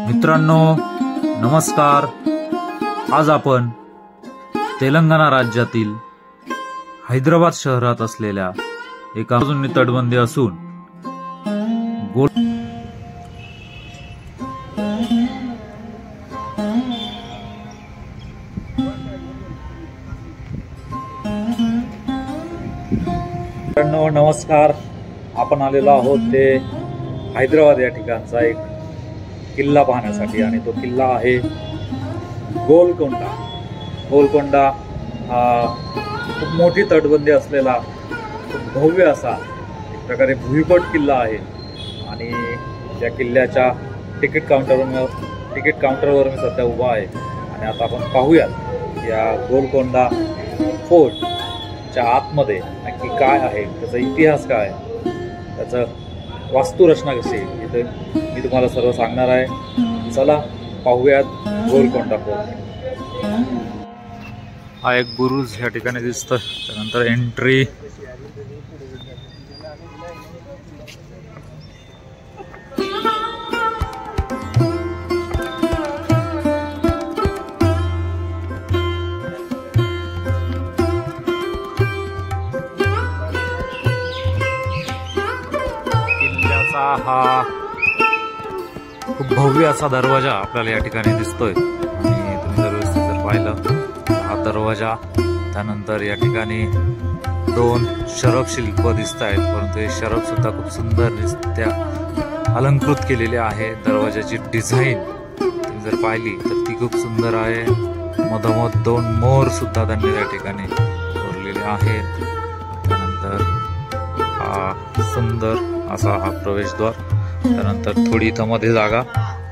मित्रांनो नमस्कार। आज आपण तेलंगणा राज्यातील हैदराबाद शहरात असलेल्या एका जुनी तटबंदी असून मित्रांनो नमस्कार, आपण आलेलो आहोत ते हैदराबाद या ठिकाणचा एक किल्ला पाहण्यासाठी आणि तो किल्ला आहे गोलकोंडा। गोलकोंडा हा खूप मोठी तटबंदी असलेला खूप भव्य असा एक प्रकारे भुईकोट किल्ला आहे आणि या किल्ल्याच्या तिकीट काउंटरवर मी सध्या उभा आहे आणि आता आपण पाहूयात या गोलकोंडा फोर्टच्या आतमध्ये नक्की काय आहे, त्याचा इतिहास काय, त्याचं वास्तुरचना कशी इथे मी तुम्हाला सर्व सांगणार आहे। चला पाहूयात गोलकोंडा फोर्ट। हा एक बुरुज या ठिकाणी दिसतोय, त्यानंतर एंट्री हा खूप भव्य असा दरवाजा आपल्याला या ठिकाणी दिसतोय आणि तुम्ही जर व्यवस्थित जर पाहिलं हा दरवाजा, त्यानंतर या ठिकाणी दोन शरक शिल्प दिसत आहेत, परंतु हे शरक सुद्धा खूप सुंदररित्या अलंकृत केलेले आहे। दरवाजाची डिझाईन तुम्ही जर पाहिली तर ती खूप सुंदर आहे। मधोमध दोन मोर सुद्धा त्यांनी या ठिकाणी कोरलेले आहेत। त्यानंतर हा सुंदर असा हा प्रवेशद्वार, त्यानंतर थोडी इथं मध्ये जागा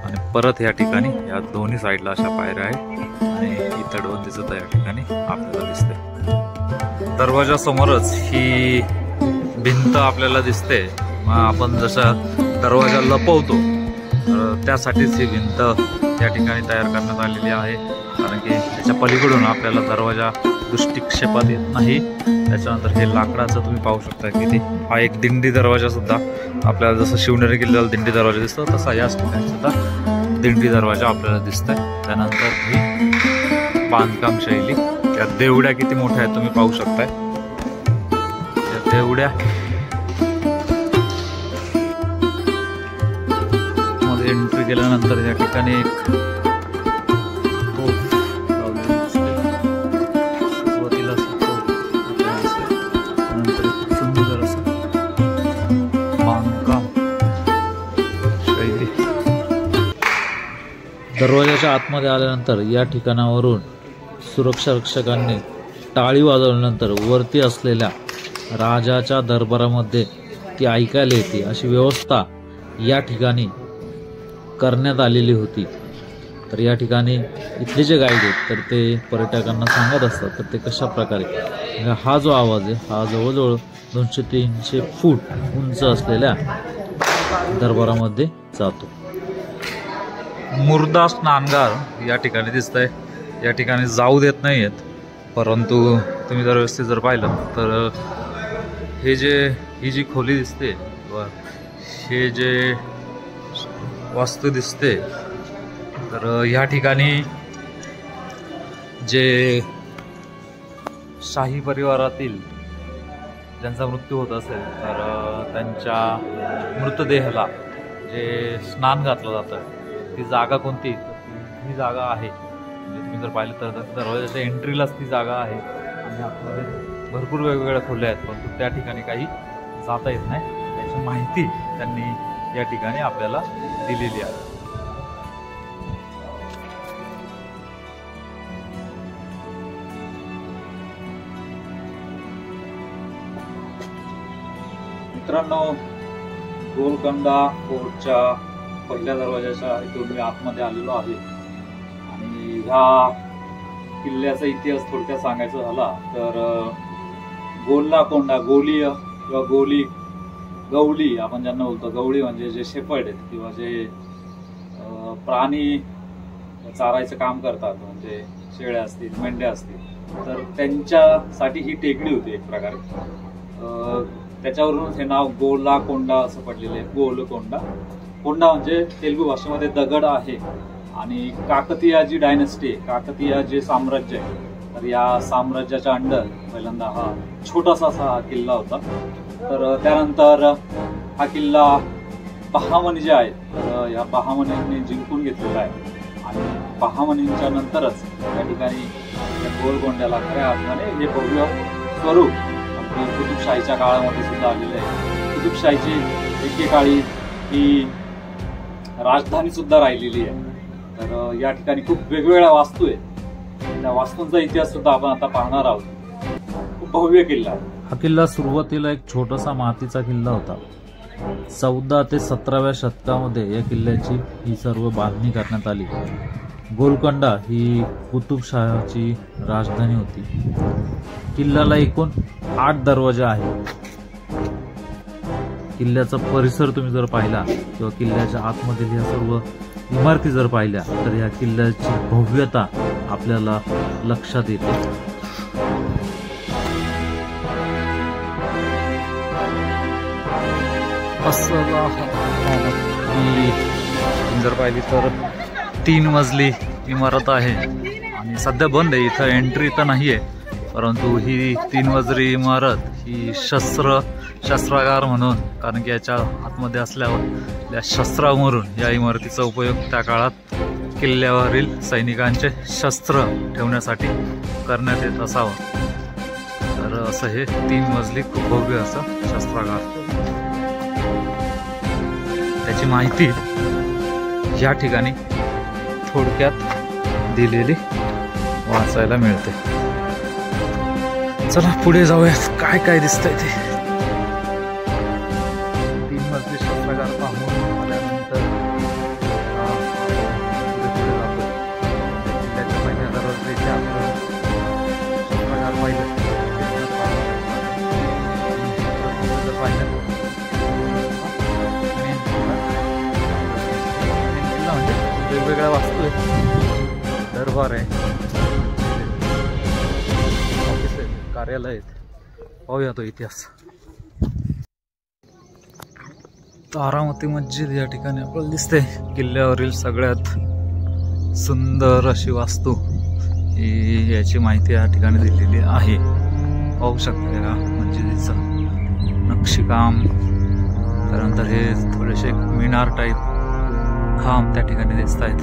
आणि परत या ठिकाणी या दोन्ही साईडला अशा पायऱ्या आहेत आणि ही तटबंदी सुद्धा या ठिकाणी आपल्याला दिसते। दरवाजा समोरच ही भिंत आपल्याला दिसते। आपण जसा दरवाजा लपवतो त्यासाठीच ही भिंत या ठिकाणी तयार करण्यात आलेली आहे, कारण की त्याच्या पलीकडून आपल्याला दरवाजा दृष्टिक्षेपात येत नाही। त्याच्यानंतर हे लाकडाचं तुम्ही पाहू शकता की हा एक दिंडी दरवाजा सुद्धा आपल्याला जसं शिवनेरी किल्ल्याला दिंडी दरवाजा दिसतो तसा याच ठिकाणी सुद्धा दिंडी दरवाजा आपल्याला दिसतोय। त्यानंतर ही बांधकाम शैली, त्या देवड्या किती मोठ्या आहेत तुम्ही पाहू शकताय। त्या देवड्या मध्ये एंट्री केल्यानंतर या ठिकाणी एक दरवाजाच्या आतमध्ये आल्यानंतर या ठिकाणावरून सुरक्षा रक्षकांनी टाळी वाजवल्यानंतर वरती असलेल्या राजाच्या दरबारामध्ये ती ऐकायला येते अशी व्यवस्था या ठिकाणी करण्यात आलेली होती। तर या ठिकाणी इथले जे गाईड आहेत तर ते पर्यटकांना सांगत असतात तर ते कशा प्रकारे हा जो आवाज आहे हा जवळजवळ 200-300 फूट उंच असलेल्या दरबारामध्ये जातो। मुर्दा स्नानगार या ठिकाणी दिसतंय, या ठिकाणी जाऊ देत नाहीयेत, परंतु तुम्ही जर व्यवस्थित जर पाहिलं तर ही जी खोली दिसते व हे जे वास्तू दिसते तर या ठिकाणी जे शाही परिवारातील ज्यांचा मृत्यू होत असेल तर त्यांच्या मृतदेहाला जे स्नान घातलं जातं ती जागा कोणती, ही जागा आहे म्हणजे तुम्ही जर पाहिलं तर दरवाजाच्या एंट्रीलाच ती जागा आहे आणि आपल्याला भरपूर वेगवेगळ्या खोल्या आहेत, परंतु त्या ठिकाणी काही जाता येत नाही याची माहिती त्यांनी या ठिकाणी आपल्याला दिलेली आहे। मित्रांनो गोलकोंडा फोर्टच्या पहिल्या दरवाजाच्या इथून मी आतमध्ये आलेलो आहे आणि ह्या किल्ल्याचा इतिहास थोडक्यात सांगायचा झाला तर गोलकोंडा, गोली किंवा गवली आपण ज्यांना बोलतो, गवळी म्हणजे जे शेपर्ड आहेत किंवा जे प्राणी चारायचं काम करतात म्हणजे शेळ्या असतील, मेंढ्या असतील, तर त्यांच्यासाठी ही टेकडी होती एक प्रकारे। त्याच्यावरून हे नाव गोलकोंडा असं पडलेलं आहे, गोलकोंडा। कोंडा म्हणजे तेलुगू भाषेमध्ये दगड आहे आणि काकतीय जी डायनेस्टी आहे, काकतीय जे साम्राज्य आहे, तर या साम्राज्याच्या अंडर पहिल्यांदा हा छोटासा असा किल्ला होता. तर त्यानंतर हा किल्ला बहामनी जे आहेत तर या बहामनींनी जिंकून घेतलेला आहे आणि बहामनींच्या नंतरच या ठिकाणी गोलकोंड्याला खऱ्या अर्थाने हे भव्य स्वरूप अगदी कुतुबशाहीच्या काळामध्ये सुद्धा आलेलं आहे. कुतुबशाहीची एकेकाळी ही राजधानी सुद्धा राहिलेली आहे. तर या ठिकाणी खूप वेगवेगळ्या वास्तू आहेत. त्या वास्तूंचा इतिहास सुद्धा आपण आता पाहणार आहोत. खूप भव्य किल्ला आहे हा किल्ला. सुरुवातीला एक छोटासा मातीचा किल्ला होता. 14 ते 17व्या शतकामध्ये या किल्ल्याची ही सर्व बांधणी करण्यात आली. गोलकोंडा ही कुतुबशाहीची राजधानी होती. किल्ल्याला एकूण 8 दरवाजे आहेत. किल्ल्याचा परिसर तुम्ही जर पाहिला किंवा किल्ल्याच्या आतमधील ह्या सर्व इमारती जर पाहिल्या तर या किल्ल्याची भव्यता आपल्याला लक्षात येते. जर पाहिली तर 3 मजली इमारत आहे आणि सध्या बंद आहे. इथं एंट्री तर नाही आहे, परंतु ही 3 मजली इमारत ही शस्त्रागार म्हणून, कारण की याच्या आतमध्ये असल्यावर या शस्त्रावरून या इमारतीचा उपयोग त्या काळात किल्ल्यावरील सैनिकांचे शस्त्र ठेवण्यासाठी करण्यात येत असावं. तर असं हे 3 मजली खूप भव्य असं शस्त्रागार. त्याची माहिती या ठिकाणी थोडक्यात दिलेली वाचायला मिळते. चला पुढे जाऊयात, काय काय दिसतंय ते. 3 मजली शस्त्रागार पाहून आल्यानंतर किल्ल्याच्या पहिल्या दरवाजेचे आपण शस्त्रागार पाहिलं. वेगवेगळ्या वास्तू आहेत. दरबार आहे, ऑफिस आहे, कार्यालय आहेत. पाहूया तो इतिहास. तारामती मस्जिद या ठिकाणी आपल्याला दिसते. किल्ल्यावरील सगळ्यात सुंदर अशी वास्तू ही याची माहिती या ठिकाणी दिलेली आहे. पाहू शकता या मस्जिदीचं नक्षीकाम. त्यानंतर हे थोडेसे मिनार टाईप खांब त्या ठिकाणी दिसत आहेत.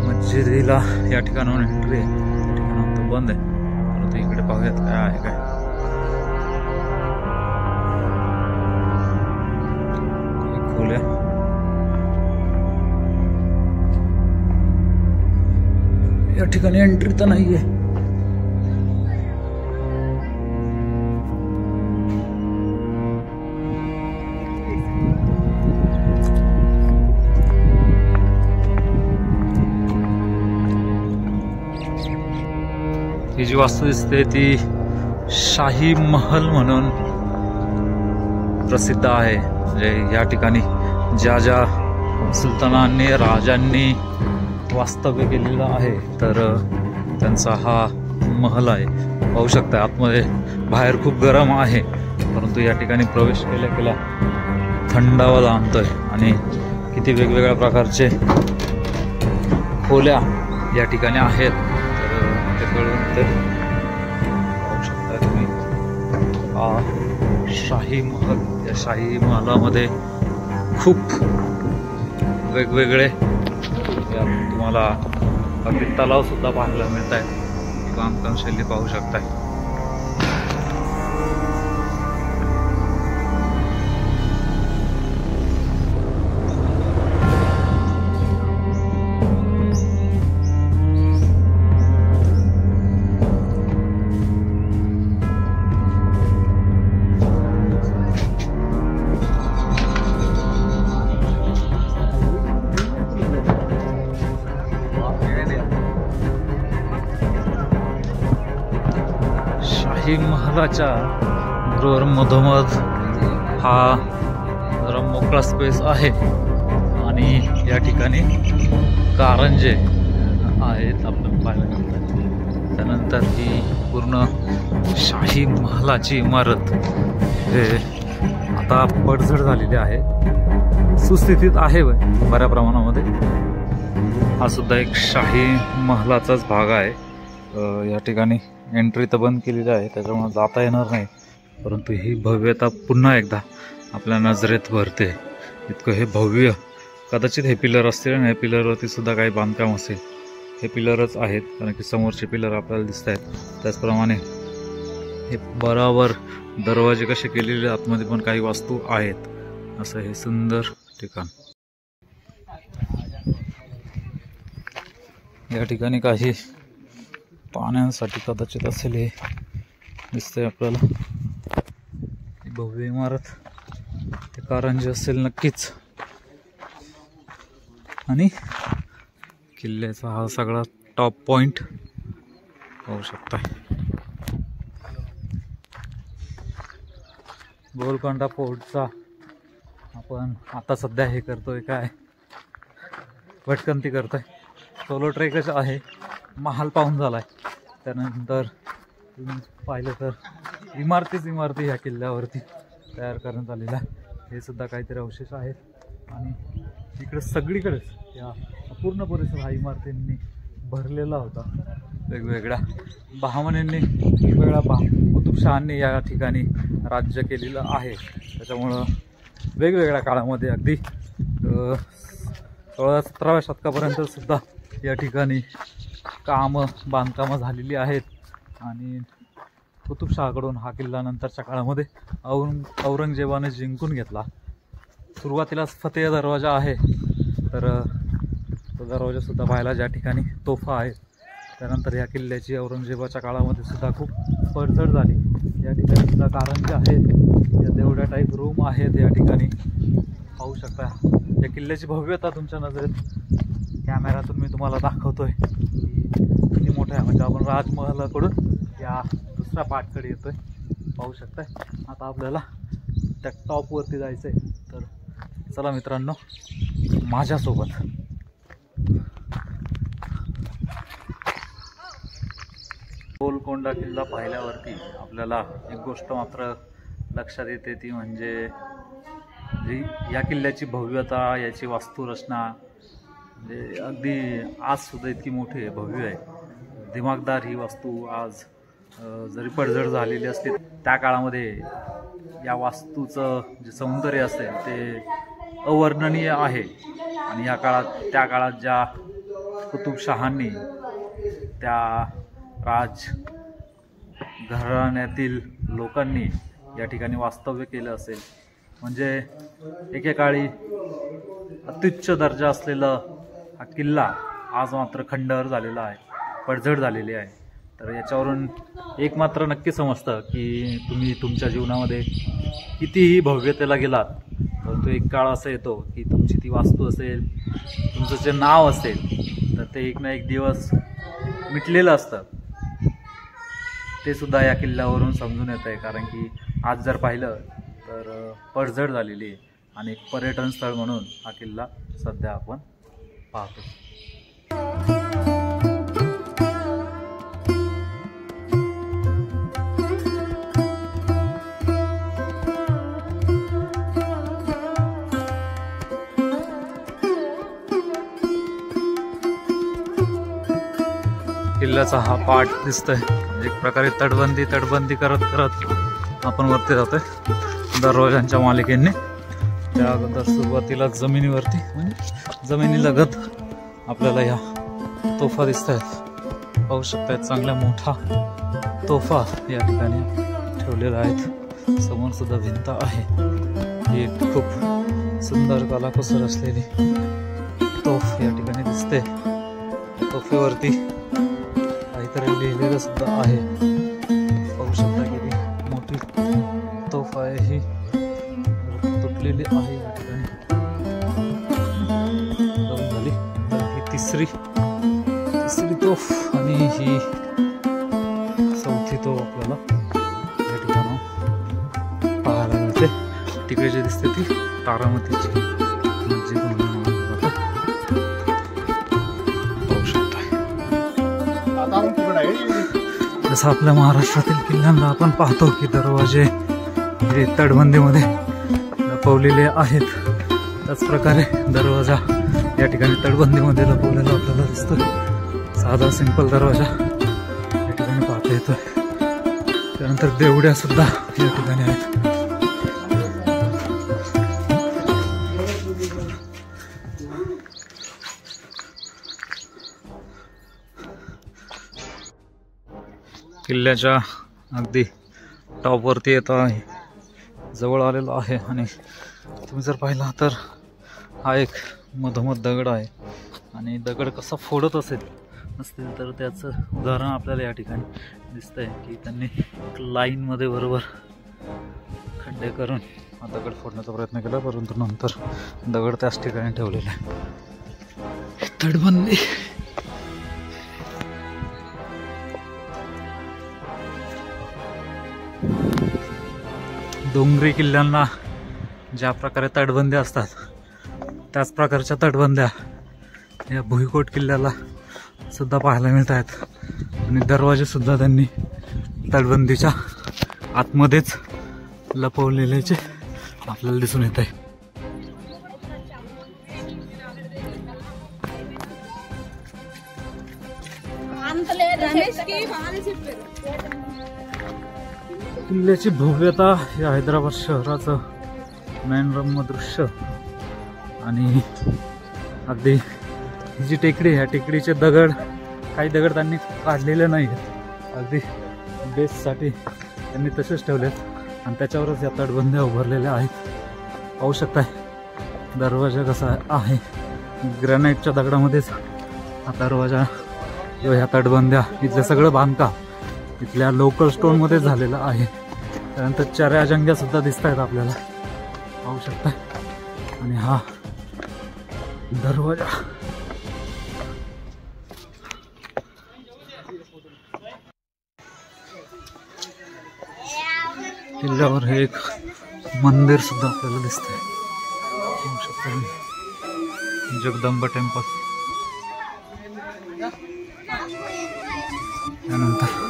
मस्जिदीला या ठिकाणाहून एंट्री आहे. त्या ठिकाणाहून तो बंद आहे, परंतु इकडे पाहूयात काय आहे. काय खोल्या. या ठिकाणी एंट्री तर नाहीये. ही जी वास्तू दिसते ती शाही महल म्हणून प्रसिद्ध आहे. म्हणजे या ठिकाणी ज्या ज्या सुलतानांनी, राजांनी वास्तव्य केलेलं आहे तर त्यांचा हा महल आहे. पाहू शकता आतमध्ये. बाहेर खूप गरम आहे, परंतु या ठिकाणी प्रवेश केल्या केल्या थंडावा जाणतोय आणि किती वेगवेगळ्या प्रकारचे खोल्या या ठिकाणी आहेत. तर पाहू शकता तुम्ही हा शाही महल. या शाही महलामध्ये खूप वेगवेगळे तुम्हाला अगदी तलाव सुद्धा पाहायला मिळत आहेत. बांधकाम शैली पाहू शकताय. शाही महलाच्या बरोबर मधोमध हा जरा मोकळा स्पेस आहे आणि या ठिकाणी कारंजे आहेत आपल्याला पाहायला मिळतात. त्यानंतर ही पूर्ण शाही महलाची इमारत हे आता पडझड झालेली आहे, सुस्थितीत आहे बऱ्या प्रमाणामध्ये. हा सुद्धा एक शाही महलाचाच भाग आहे. या ठिकाणी एंट्री तर बंद केलेली आहे, त्याच्यामुळे जाता येणार नाही, परंतु ही भव्यता पुन्हा एकदा आपल्या नजरेत भरते. इतकं हे भव्य, कदाचित हे पिलर असतील आणि या पिलरवरती सुद्धा काही बांधकाम असेल. हे पिलरच आहेत, कारण की समोरचे पिलर आपल्याला दिसत आहेत. त्याचप्रमाणे हे बराबर दरवाजे कसे केलेले, आतमध्ये पण काही वास्तू आहेत. असं हे सुंदर ठिकाण. या ठिकाणी काही पाण्यासाठी कदाचित असेल हे दिसतंय आपल्याला. ही भव्य इमारत ते कारंजी असेल नक्कीच. आणि किल्ल्याचा हा सगळा टॉप पॉइंट पाहू शकताय. गोलकोंडा फोर्टचा आपण आता सध्या हे करतोय, काय भटकंती करतोय. सोलो ट्रेकच आहे. महाल पाहून झालाय. त्यानंतर तुम्ही पाहिलं तर इमारती ह्या किल्ल्यावरती तयार करण्यात आलेल्या, हे सुद्धा काहीतरी अवशेष आहेत. आणि इकडे सगळीकडेच या पूर्ण परिसर हा इमारतींनी भरलेला होता. वेगवेगळ्या बहामनींनी, वेगवेगळ्या कुतुबशहांनी या ठिकाणी राज्य केलेलं आहे. त्याच्यामुळं वेगवेगळ्या काळामध्ये अगदी 16-17व्या शतकापर्यंत सुद्धा या ठिकाणी बांधकामं झालेली आहेत. आणि कुतुबशहाकडून हा किल्ला नंतरच्या काळामध्ये औरंगजेबाने जिंकून घेतला. सुरुवातीला फतेह दरवाजा आहे, तर तो दरवाजा सुद्धा पाहायला ज्या ठिकाणी तोफा आहेत. त्यानंतर या किल्ल्याची औरंगजेबाच्या काळामध्ये सुद्धा खूप पडझड झाली. या ठिकाणी सुद्धा कारंजे आहेत, या देवड्या टाईप रूम आहेत. या ठिकाणी पाहू शकता या किल्ल्याची भव्यता तुमच्या नजरेत कॅमेऱ्यातून मी तुम्हाला दाखवतोय की किती मोठं आहे. म्हणजे आपण राजमहालाकडून या दुसऱ्या पार्टकडे येतोय, पाहू शकताय. आता आपल्याला त्या टॉपवरती जायचं आहे, तर चला मित्रांनो माझ्यासोबत. गोलकोंडा किल्ला पाहिल्यावरती आपल्याला एक गोष्ट मात्र लक्षात येते, ती म्हणजे जी या किल्ल्याची भव्यता, याची वास्तुरचना म्हणजे अगदी आज सुद्धा इतकी मोठी आहे, भव्य आहे, दिमागदार ही वास्तू. आज जरी पडझड झालेली असली, त्या काळामध्ये या वास्तूचं जे सौंदर्य असेल ते अवर्णनीय आहे. आणि या काळात, त्या काळात ज्या कुतुबशहांनी, त्या राज घराण्यातील लोकांनी या ठिकाणी वास्तव्य केलं असेल, म्हणजे एकेकाळी अत्युच्च दर्जा असलेला हा किल्ला आज मात्र खंडर झालेला आहे, पडझड झालेली आहे. तर याच्यावरून एक मात्र नक्की समजतं की तुम्ही तुमच्या जीवनामध्ये कितीही भव्यतेला गेलात, परंतु एक काळ असा येतो की तुमची ती वास्तू असेल, तुमचं जे नाव असेल, तर ते एक ना एक दिवस मिटलेलं असतं. ते सुद्धा या किल्ल्यावरून समजून येतं आहे. कारण की आज जर पाहिलं तर पडझड झालेली आहे आणि एक पर्यटन स्थळ म्हणून हा किल्ला सध्या आपण पाहतो. किल्ल्याचा हा पार्ट दिसतोय, एक प्रकारे तटबंदी करत आपण वरती जातोय दरवाजांच्या मालिकेने. त्या अगोदर सुरुवातीला जमिनीवरती, म्हणजे जमिनीलगत आपल्याला या तोफा दिसत आहेत, पाहू शकतायत. चांगला मोठा तोफा या ठिकाणी ठेवलेला आहे. समोर सुद्धा भिंत आहे. ही खूप सुंदर कलाकुसर असलेली तोफ या ठिकाणी दिसते. तोफेवरती काहीतरी लिहिलेलं सुद्धा आहे, पाहू शकता किती मोठी तोफ आहे. ही तुटलेली आहे या ठिकाणी झाली. तर ही तिसरी तोफ आणि ही चौथी तोफ आपल्याला या ठिकाणी पाहायला मिळते. तिकडे जे दिसते ती तारामतीची मस्जिद म्हणून पाहू शकता. जसं आपल्या महाराष्ट्रातील किल्ल्यांना आपण पाहतो की दरवाजे जे तटबंदीमध्ये लपवलेले आहेत. त्याच प्रकारे दरवाजा या ठिकाणी तटबंदीमध्ये लपवलेला आपल्याला दिसतोय. साधा सिंपल दरवाजा या ठिकाणी पाहता येतोय. त्यानंतर देवड्या सुद्धा या ठिकाणी आहेत. किल्ल्याच्या अगदी टॉपवरती येतो आहे, जवळ आलेलो आहे. आणि तुम्ही जर पाहिला तर हा एक मधोमध दगड आहे आणि दगड कसा फोडत असतील तर त्याचं उदाहरण आपल्याला या ठिकाणी दिसतंय की त्यांनी लाईनमध्ये बरोबर खड्डे करून हा दगड फोडण्याचा प्रयत्न केला, परंतु नंतर दगड त्याच ठिकाणी ठेवलेला आहे. तटबंदी डोंगरी किल्ल्यांना ज्या प्रकारे तटबंदी असतात त्याच प्रकारच्या तटबंद्या या भुईकोट किल्ल्याला सुद्धा पाहायला मिळत आहेत. आणि दरवाजे सुद्धा त्यांनी तटबंदीच्या आतमध्येच लपवलेल्याचे आपल्याला दिसून येत आहे. किल्ल्याची भव्यता या हैदराबाद शहराचं नयनरम्य दृश्य. आणि अगदी ही जी टेकडी, ह्या टेकडीचे दगड, काही दगड त्यांनी काढलेले नाही आहेत, अगदी बेससाठी त्यांनी तसेच ठेवलेत आणि त्याच्यावरच या तटबंद्या उभारलेल्या आहेत. पाहू शकताय दरवाजा कसा आहे, ग्रॅनाईटच्या दगडामध्येच हा दरवाजा किंवा ह्या तटबंद्या, इथलं सगळं बांधकाम इथल्या लोकल स्टोनमध्ये झालेलं आहे. त्यानंतर चऱ्या जंग्या सुद्धा दिसत आहेत आपल्याला, पाहू शकता. आणि हा दरवाजा किल्ल्यावर हे एक मंदिर सुद्धा आपल्याला दिसतंय, पाहू शकता, जगदंबा टेम्पल. त्यानंतर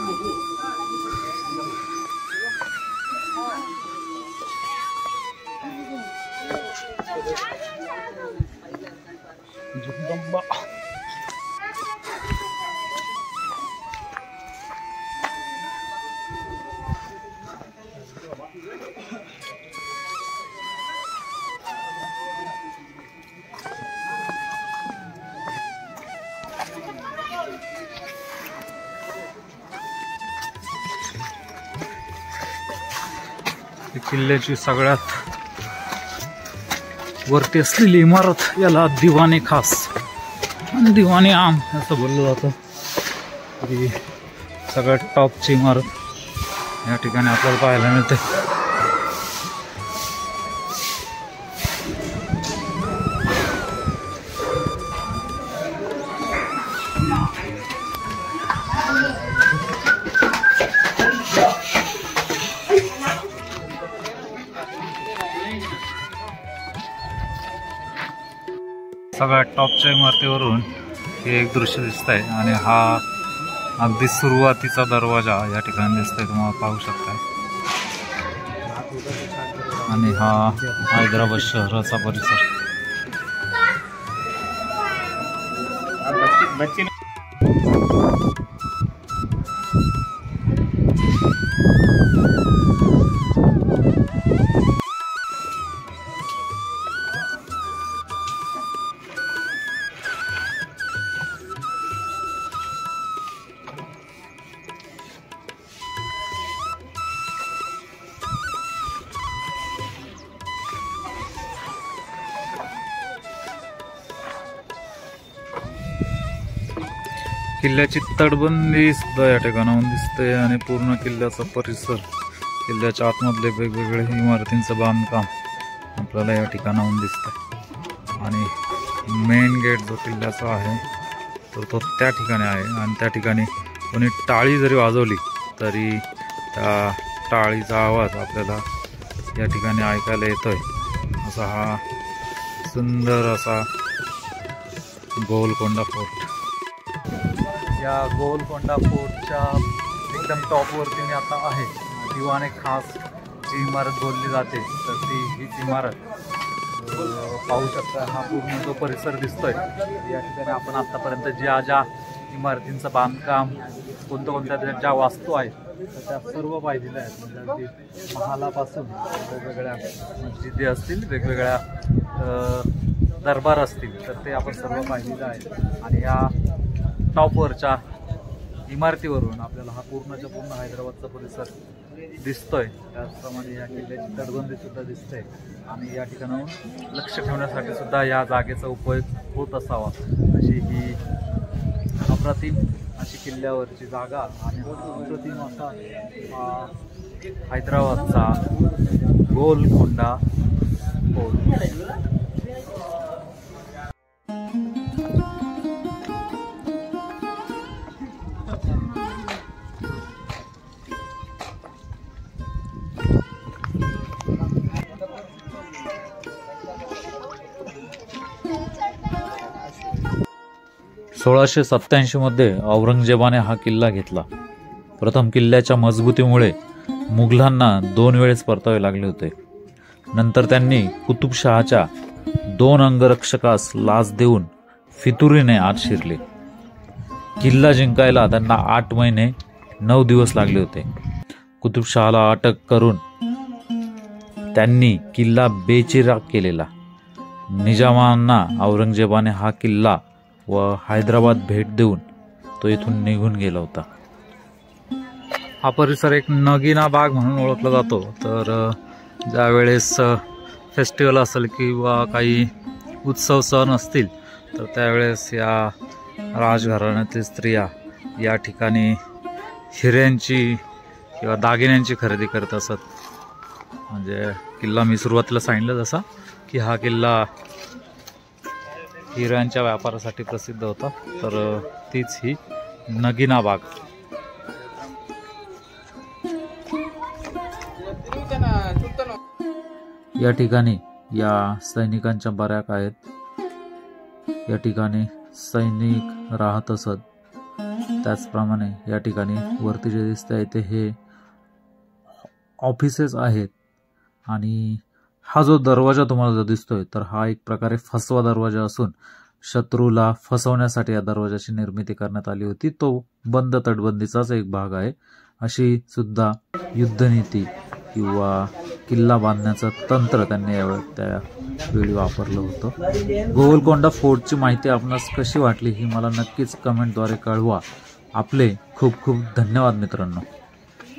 जगदंबा किल्ल्याची सगळ्यात वरती असलेली इमारत याला दिवाने खास आणि दिवाने आम असं बोललं जातं. तरी सगळ्यात टॉपची इमारत या ठिकाणी आपल्याला पाहायला मिळते. सगळ्यात टॉपच्या इमारतीवरून हे एक दृश्य दिसत आहे आणि हा अगदी सुरुवातीचा दरवाजा या ठिकाणी दिसतोय, तुम्हाला पाहू शकताय. आणि हा हैदराबाद शहराचा परिसर. किल्ल्याची तटबंदी सुद्धा या ठिकाणाहून दिसते आणि पूर्ण किल्ल्याचा परिसर, किल्ल्याच्या आतमधले वेगवेगळे इमारतींचं बांधकाम आपल्याला या ठिकाणाहून दिसतंय. आणि मेन गेट जो किल्ल्याचा आहे तर तो त्या ठिकाणी आहे आणि त्या ठिकाणी कोणी टाळी जरी वाजवली तरी त्या टाळीचा आवाज आपल्याला या ठिकाणी ऐकायला येतोय. असा हा सुंदर असा गोलकोंडा फोर्ट. या गोलकोंडा फोर्टच्या एकदम टॉपवरती मी आता आहे. दिवाने खास जी इमारत बोलली जाते तर ती हीच इमारत पाहू शकता. हा पूर्ण जो परिसर दिसतोय या ठिकाणी आपण आतापर्यंत ज्या इमारतींचं बांधकाम कोणत्या ज्या वास्तू आहेत तर त्या सर्व पाहिलेल्या आहेत. म्हणजे अगदी महालापासून वेगवेगळ्या मस्जिदी असतील, वेगवेगळ्या दरबार असतील तर ते आपण सर्व पाहिलेलं आहे. आणि या टॉपवरच्या इमारतीवरून आपल्याला हा पूर्णच्या पूर्ण हैदराबादचा परिसर दिसतोय. त्याचप्रमाणे या किल्ल्याची तटबंदी सुद्धा दिसते आणि या ठिकाणाहून लक्ष ठेवण्यासाठी सुद्धा या जागेचा उपयोग होत असावा अशी ही अप्रतिम अशी किल्ल्यावरची जागा आणि अप्रतिम असा हैदराबादचा गोलकोंडा फोर्ट. 1687 मध्ये औरंगजेबाने हा किल्ला घेतला. प्रथम किल्ल्याच्या मजबूतीमुळे मुघलांना 2 वेळेस परतावे लागले होते. नंतर त्यांनी कुतुबशहाच्या 2 अंगरक्षकास लाच देऊन फितुरीने आत शिरले. किल्ला जिंकायला त्यांना 8 महिने 9 दिवस लागले होते. कुतुबशहाला अटक करून त्यांनी किल्ला बेचिराख केलेला. निजामांना औरंगजेबाने हा किल्ला व हैदराबाद भेट देऊन तो इथून निघून गेला होता. हा परिसर एक नगिना बाग म्हणून ओळखला जातो. तर ज्या वेळेस फेस्टिवल असेल किंवा काही उत्सव सण असतील तर त्यावेळेस या राजघराण्यातील स्त्रिया या ठिकाणी हिऱ्यांची किंवा दागिन्यांची खरेदी करत असत. म्हणजे किल्ला मी सुरुवातीला सांगितलं जसा की हा किल्ला हिऱ्यांच्या व्यापारासाठी प्रसिद्ध होता. तर तीच ही नगिना बाग. या ठिकाणी या सैनिकांच्या बऱ्याक आहेत. या ठिकाणी सैनिक राहत असत. त्याचप्रमाणे या ठिकाणी वरती जे दिसते आहे ते हे ऑफिसेस आहेत. आणि हा जो दरवाजा तुम्हाला जो दिसतोय तर हा एक प्रकारे फसवा दरवाजा असून शत्रूला फसवण्यासाठी या दरवाजाची निर्मिती करण्यात आली होती. तो बंद तटबंदीचाच एक भाग आहे. अशी सुद्धा युद्धनीती किंवा किल्ला बांधण्याचं तंत्र त्यांनी त्यावेळी वापरलं होतं. गोलकोंडा फोर्टची माहिती आपणास कशी वाटली ही मला नक्कीच कमेंटद्वारे कळवा. आपले खूप खूप धन्यवाद मित्रांनो.